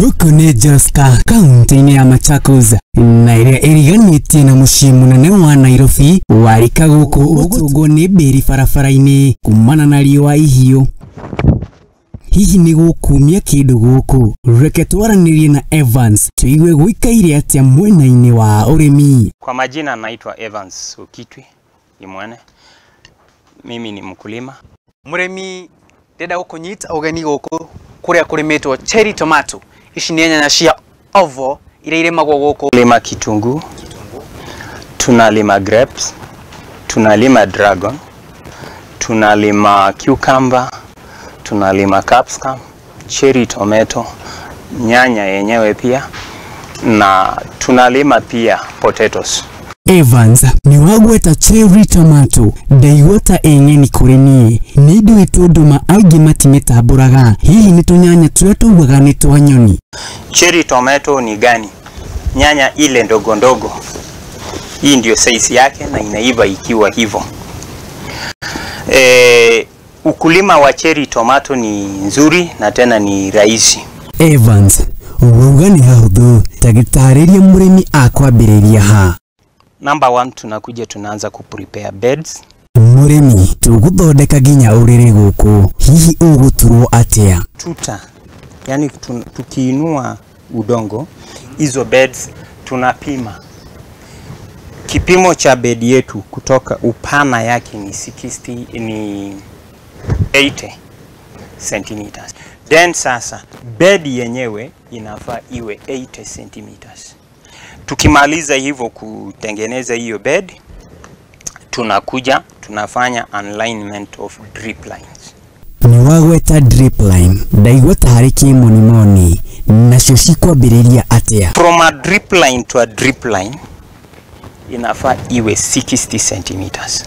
Guku ni Joska, kaunti ya Machakos, na iria iriganitie na mucii munene wa Nairobi, warika guku ugutungwo ni mbiri barabara-ini kumana na riũa ihiũ. Hihi ni gukumia kindu guku? Reke twaranirie na Evans tuigue guikaire atia mwena-ini wa urimi. Kwa majina naitwa Evans Ukitwi imwene. Mimi ni mkulima. Murimi ndenda gukunyita ugeni guku kuria kurimitwo cherry tomato. Ici ni nyanya cia ovo iria iremagwo guku. Lima kitunguu, tunalima grapes, tunalima dragon, tunalima cucumber, tunalima capsicum, cherry tomato, nyanya yenyewe pia, na tunalima pia potatoes. Evans ni wagweta cherry tomato ndaigota engeni kuri nie ni ndu itunduma aingi matimetamburaga. Hihi ni tunyanya turia tugaga ni twa nyoni? Cherry tomato ni gani? Nyanya ile ndogo ndogo. Hii ndio size yake na inaiva ikiwa hivyo. Ukulima wa cherry tomato ni nzuri na tena ni rahisi. Evans, ugani hahuthu tagitariria murimi akwambiriria ha. Number 1, tunakuja tunaanza kuprepare beds. Murimi tuguthondeka ginya uriri guku, hihi uguturwo atia? Tuta, yani tukiinua udongo, hizo beds tunapima. Kipimo cha bed yetu kutoka upana yake ni 80 centimeters. Then sasa bed yenyewe inafaa iwe 80 centimeters. Tukimaliza hivyo kutengeneza hiyo bed, tunakuja tunafanya alignment of drip lines. Ni wagweta drip line ndaigweta hari kimonimoni nacio cikwambiriria atia? From a drip line to a drip line inafaa iwe 60 centimeters.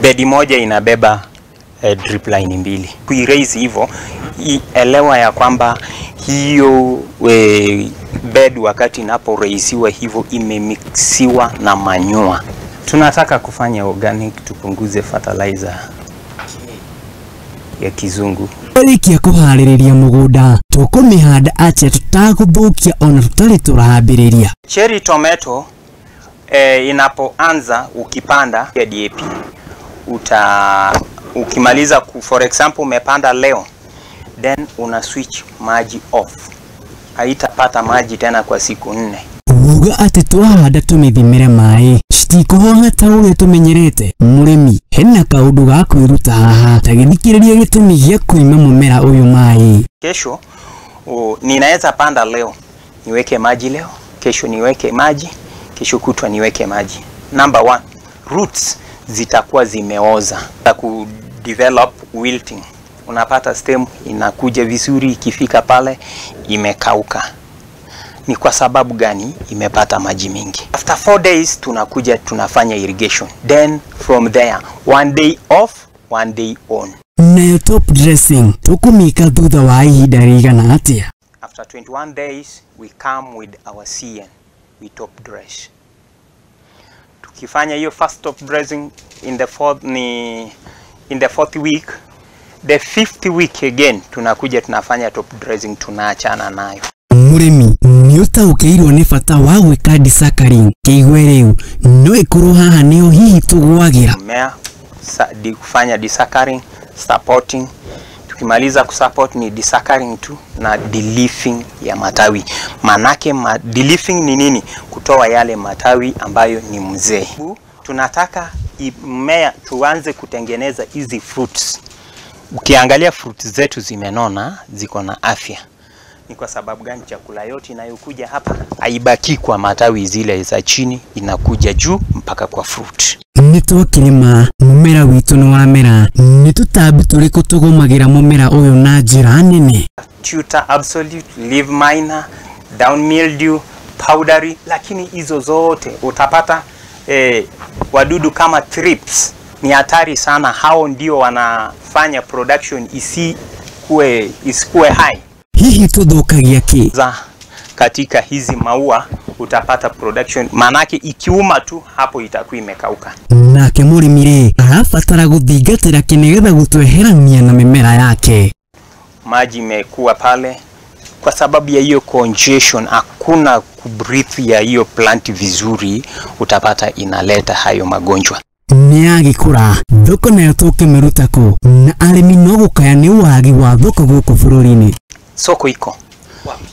Bed moja inabeba drip line mbili. Kuiraise hivyo, elewa ya kwamba hiyo bed wakati inaporaisiwa hivyo imemixiwa na manyua. Tunataka kufanya organic, tupunguze fertilizer ya kizungu. Rikia kuhaririria mugunda tukumihanda atia tutaguthukia ona tutari turahambiriria? Cherry tomato inapoanza ukipanda ya DAP ukimaliza for example umepanda leo, then una switch maji off. Haitapata maji tena kwa siku 4. Uga ati twahanda tumithimire mai citikuhoha ta uria tumenyerete. Murimi hena kaundu ga kwiruta haha tagithikiriria gitumi gia kuima mumera uyu mai. Kesho ninaweza panda leo niweke maji leo, kesho niweke maji, kesho kutwa niweke maji. Number 1, roots zitakuwa zimeoza na ku develop wilting. Unapata stem inakuja vizuri, ikifika pale imekauka. Ni kwa sababu gani? Imepata maji mingi. After 4 days tunakuja tunafanya irrigation. Then from there 1 day off, 1 day on. Na top dressing tukumika thutha wa ihinda rigana atia? After 21 days we come with our CN, we top dress. Tukifanya hiyo first top dressing in the fourth week, the 5th week again tunakuja tunafanya top dressing, tunaachana nayo. Murimi ni utaukirwo ni bata wa gwika disakari kiigwe riu no ikorwo haha niho hihi tugwagira mmea kufanya disakari supporting. Tukimaliza kusupport ni disakari tu na deleafing ya matawi. Manake deleafing ni nini? Kutoa yale matawi ambayo ni mzee. Tunataka mmea tuanze kutengeneza hizi fruits. Ukiangalia fruits zetu zimenona, ziko na afya. Ni kwa sababu gani? Chakula yote inayokuja hapa haibaki kwa matawi zile za chini, inakuja juu mpaka kwa fruit. Nitwakirima mumera witu no wamera nitutambi turiku tugumagira mumera uyu na njira nene. Tutor absolute, leaf minor, down mildew, powdery, lakini hizo zote utapata wadudu kama thrips ni hatari sana. Hao ndio wanafanya production isikuwe high. Hihi tuthukagia ki? Katika hizi maua utapata production, manake ikiuma tu hapo itakuwa imekauka. Nake murimire arabatara guthingatira kinegetha gutweherania na mimera yake. Maji imekuwa pale, kwa sababu ya hiyo congestion, hakuna kubreathe ya hiyo plant vizuri, utapata inaleta hayo magonjwa. Niagikura thoko nayo tukimerutako na arimi no gukaya ni wagi wa thoko guku bururi-ini. Soko iko,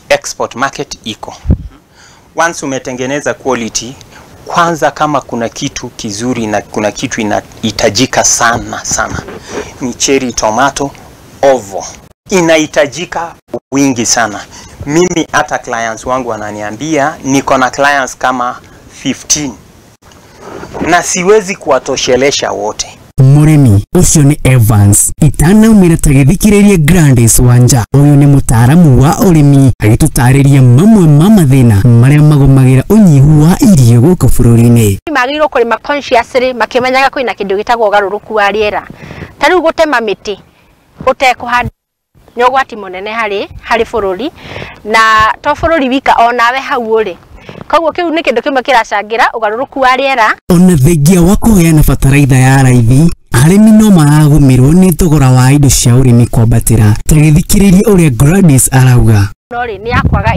export market iko. Once umetengeneza quality, kwanza kama kuna kitu kizuri na kuna kitu inahitajika sana ni cherry tomato ovo, inahitajika wingi sana. Mimi hata clients wangu wananiambia niko na clients kama 15 na siwezi kuwatoshelesha wote. Murimi ucio ni Evans itana umiratagithikiririe Grandes wanja. Uyu ni mutaramu wa urimi agitutariria mamwe ma mathina maria magomagira unyihu wa irio guku bururi-ini. Magiro kurima consciously makimenyaga kwina kindu gitagwo ugaruruku wa riera. Tariu gutema miti utekuhanda ni ugwati munene hari bururi, na to bururi wika onawe hau uri. Koguo kiu ni kindu kimwe kiracangira ugaruruku wa riera. Ona thengia wa kuheana bataraitha ya raithi, arimi no maragumirwo ni thogora wa indo cia urimi kwambatira. Tagithikiririe uria Gladys arauga. Nori ni akwaga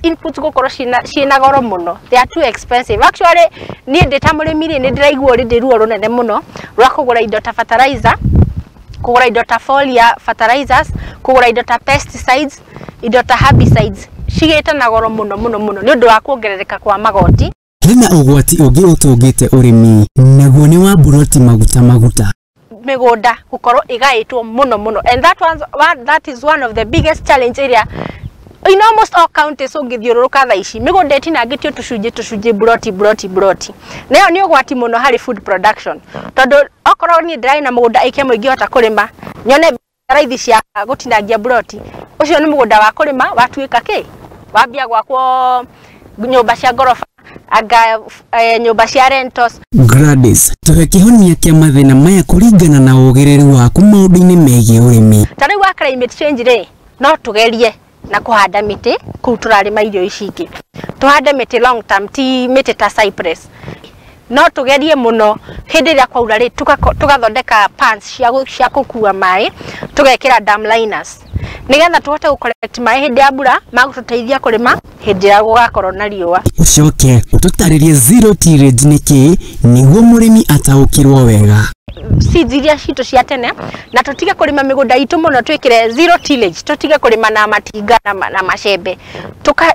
inputs gukoro ciina goro muno, they are too expensive. Actually ni ndita murimi ni ndiraigua ndi ruo runene muno rwa kugura indo ta fertilizer, kugura indo ta foliar fertilizers, kugura indo ta pesticides, indo ta herbicides. Cigita na goro muno ni undu wa kuongerereka kwa magoti. Hena ugwati ungi utungite urimi naguo ni wa buroti maguta migunda gukorwo igaitwo muno, and that is one of the biggest challenge area in almost all counties. Ungithiururuka thaa ici migunda itinangitio tucunji buroti nayo ni ugwati muno hari food production, tondu okorwo ni ndrai na mugunda ike muingi hota kurima nyone raithi cia gutinangia buroti, ucio ni mugunda wa kurima watuika ki wambia gwakwo nyumba cia gorofa aga nyumba cia rentals. Gladys, tuhe kihonia kia mathina maya kuringana na ugereru waku maundu-ini megie urimi. Tariu wa climate change ri no tugerie na kuhanda miti kuu turarima irio ici ingi, tuhande miti long term, ti miti ta cypress. No tugerie muno hindi ria kwaura ri tugathondeka pans cia gukua mai, tugekira dam liners nigetha tuhote gucollect mai hindi ya mbura magututeithia kurima hindi ya gugakorwo na riua. Ucoke ututaririe zero tillage niki nigwo murimi ataukirwo wega. Seeds iria citu cia tene na tutige kurima migunda itu muno twikire zero tillage, tutige kurima na matinga na macembe,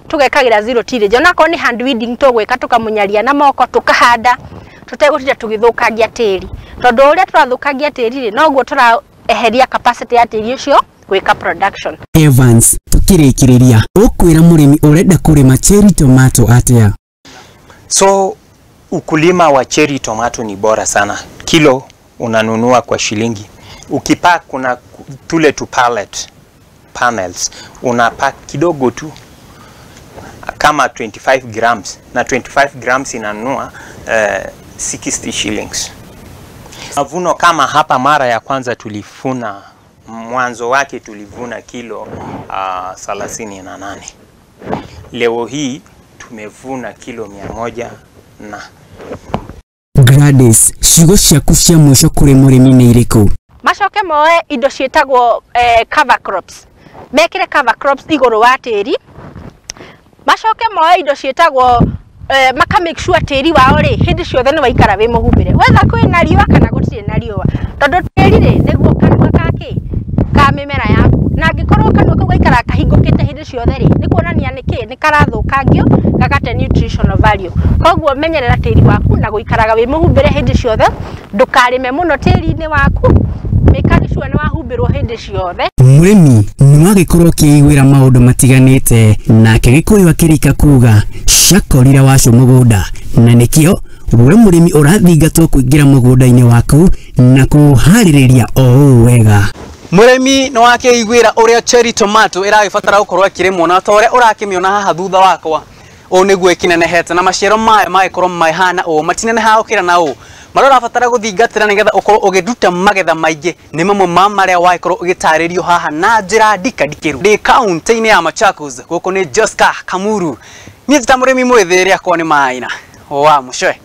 tugekagira zero tillage. Ona ko ni hand weeding tugweka tukamunyaria na moko tukahanda, tutegutija tugithukangia tiri, tondu uria turathukangia tiri no guo turaeheria capacity ya tiri ucio gwika production. Evans, tukirikiriria ukwira murimi urenda kurima cherry tomato atia? So ukulima wa cherry tomato ni bora sana. Kilo unanunua kwa shilingi. Ukipack kuna tule tu pallet panels, unapack kidogo tu kama 25 grams, na 25 grams inanunua 60 shillings. Mavuno kama hapa mara ya kwanza tulifuna, mwanzo wake tulivuna kilo 38. Leo hii tumevuna kilo 100 na Gladys, ciugo ciaku cia mwisho kuri murimi ni iriku? Macoke moe indo cietagwo cover crops, mekire cover crops iguru wa tiri. Macoke moe indo cietagwo maka make sure tiri wao ri hindi ciothe ni waikara wi muhumbire, wetha kwina riua kana gutire na riua, tondu tiri ri niguo kanua kake ka mimera yaku, na angikorwo kanua kau gaikara kahingukite hindi ciothe ri ni kuonania niki ni karathukangio gagate nutritional value. Koguo menyerera tiri waku na guikaraga wi muhumbire hindi ciothe, ndukarime muno tiri-ini waku, mikari sure ni wahumbirwo hindi ciothe. Murimi ni wagikorwo kiigwira maundu matiganite nake gikuyu kirika kuga shakorira wacu mugunda, na nikio we murimi urathingatwo kuingira mugunda-ini waku na kuhaririria o wega. Murimi no wakeigwira uria cherry tomato iragibatara gukorwo kirimwo na tore urakimiona haha thutha wakwa o niguo ikinenehete na maciaro mayo magikorwo maihana o matineneha ukira na o marora batara guthingatira nigetha ukorwo ugiduta magetha maingi ni mamwe ma maria wagikorwo ugitaririo haha na njira ndikadikiru ndi county-ini ya Machakos. Guku ni Joska Kamuru, ni ta murimi mwithiria kwa ni maina wa mucoe.